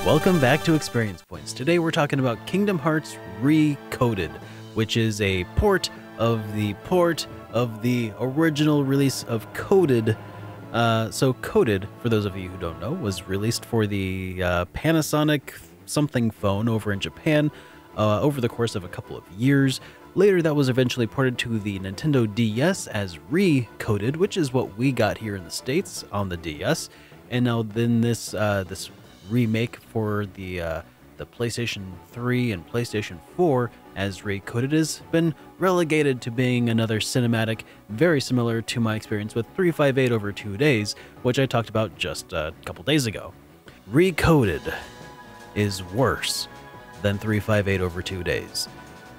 Welcome back to Experience Points. Today we're talking about Kingdom Hearts ReCoded, which is a port of the original release of Coded. So Coded, for those of you who don't know, was released for the Panasonic something phone over in Japan over the course of a couple of years. Later, that was eventually ported to the Nintendo DS as ReCoded, which is what we got here in the States on the DS. And now then this remake for the PlayStation 3 and PlayStation 4 as ReCoded has been relegated to being another cinematic, very similar to my experience with 358 over 2 days, which I talked about just a couple days ago. ReCoded is worse than 358 over 2 days.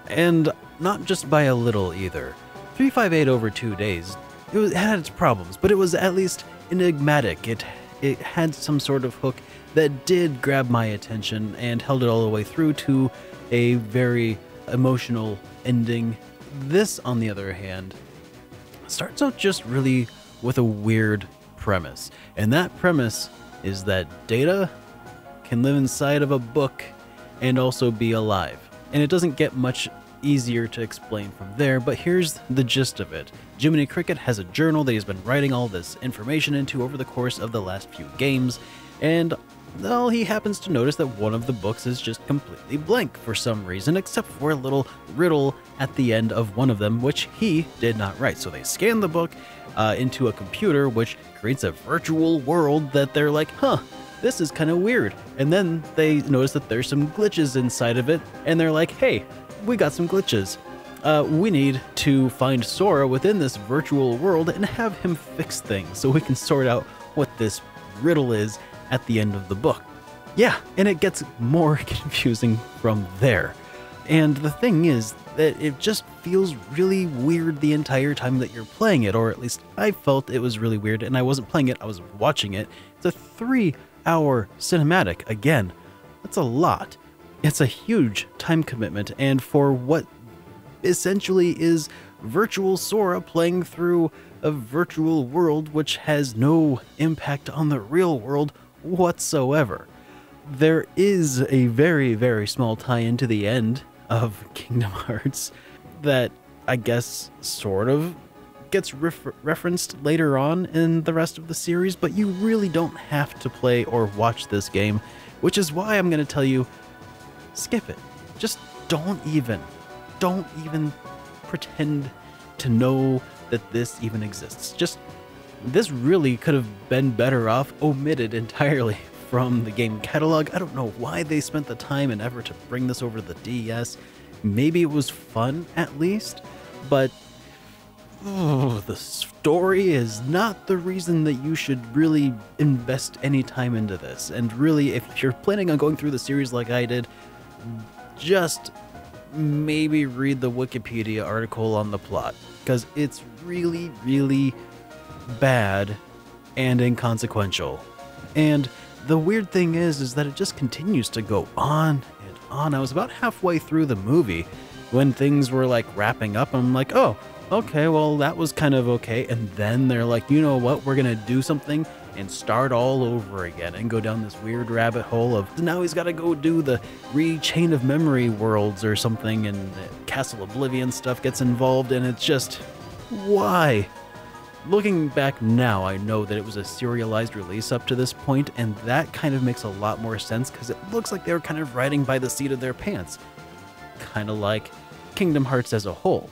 And not just by a little either. 358 over 2 days, it had its problems, but it was at least enigmatic. It had some sort of hook that did grab my attention and held it all the way through to a very emotional ending. This, on the other hand, starts out just really with a weird premise. And that premise is that Data can live inside of a book and also be alive. And it doesn't get much easier to explain from there, but here's the gist of it. Jiminy Cricket has a journal that he's been writing all this information into over the course of the last few games, and well, he happens to notice that one of the books is just completely blank for some reason, except for a little riddle at the end of one of them, which he did not write. So they scan the book into a computer, which creates a virtual world that they're like, huh, this is kind of weird. And then they notice that there's some glitches inside of it, and they're like, hey, we got some glitches. We need to find Sora within this virtual world and have him fix things so we can sort out what this riddle is at the end of the book. Yeah, and it gets more confusing from there. And the thing is that it just feels really weird the entire time that you're playing it, or at least I felt it was really weird, and I wasn't playing it, I was watching it. It's a 3-hour cinematic. Again, that's a lot. It's a huge time commitment, and for what essentially is virtual Sora playing through a virtual world which has no impact on the real world whatsoever. There is a very, very small tie-in to the end of Kingdom Hearts that I guess sort of gets referenced later on in the rest of the series, but you really don't have to play or watch this game, which is why I'm going to tell you, skip it. Just don't even pretend to know that this even exists. This really could have been better off omitted entirely from the game catalog. I don't know why they spent the time and effort to bring this over to the DS. Maybe it was fun at least, but the story is not the reason that you should really invest any time into this. And really, if you're planning on going through the series like I did, just maybe read the Wikipedia article on the plot, because it's really, really bad and inconsequential. And the weird thing is that it just continues to go on and on. I was about halfway through the movie when things were like wrapping up. I'm like, oh, okay, well, that was kind of okay. And then they're like, you know what, we're gonna do something and start all over again and go down this weird rabbit hole of now he's got to go do the Chain of Memory worlds or something, and Castle Oblivion stuff gets involved, and it's just, why? Looking back now, I know that it was a serialized release up to this point, and that kind of makes a lot more sense because it looks like they were kind of riding by the seat of their pants. Kind of like Kingdom Hearts as a whole.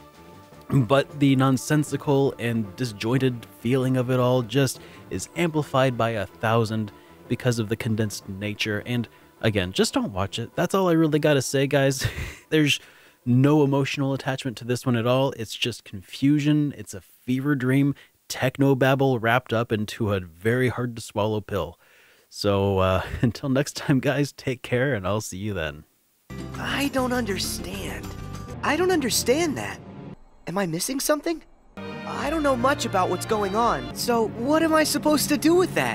But the nonsensical and disjointed feeling of it all just is amplified by 1,000 because of the condensed nature. And again, just don't watch it. That's all I really gotta say, guys. There's no emotional attachment to this one at all. It's just confusion. It's a fever dream, technobabble wrapped up into a very hard to swallow pill. So until next time, guys, take care, and I'll see you then. I don't understand. I don't understand that. Am I missing something? I don't know much about what's going on, so what am I supposed to do with that?